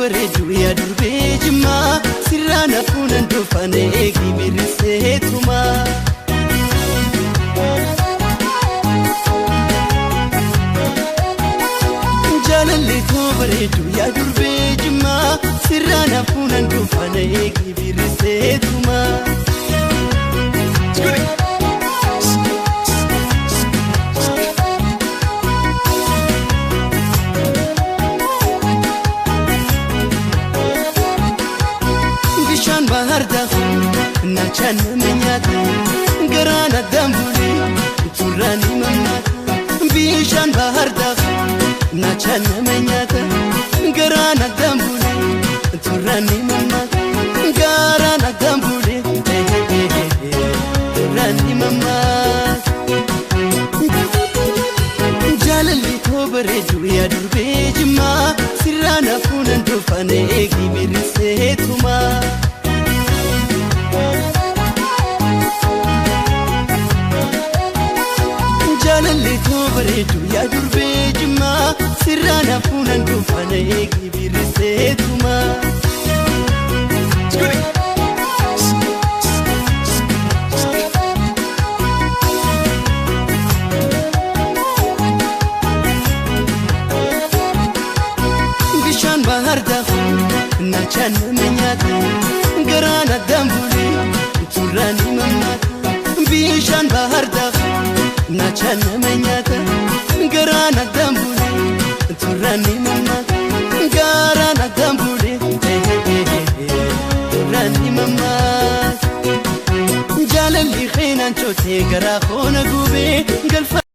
bareedu yaa durbee jimmaa sirraan hafuunan dhufane eegi birriseetuma. Jaalalli koo bareedu yaa durbee jimmaa sirraan hafuunan dhufane eegi birriseetuma. Nachan menyata garana dambuli turani mamata bishan bahar dak nachan menyata garana dambuli turani mamata garana dambuli turani mamata jalali ko bareedu yaa durbee jimmaa sirraan hafuunan dhufane eegi birriseetuma. Jaalalli koo bareedu yaa durbee jimmaa sirraan hafuunan dhufane eegi birriseetuma. Bishaan bahar daakuu nachaan menyata garaana dambuli turani mamata bishaan bahar daakuu nachan menyata garana dambuli turani mamata garana dambuli turani mamata. Jaalalli kheenan chootee garaa koona gubee galfa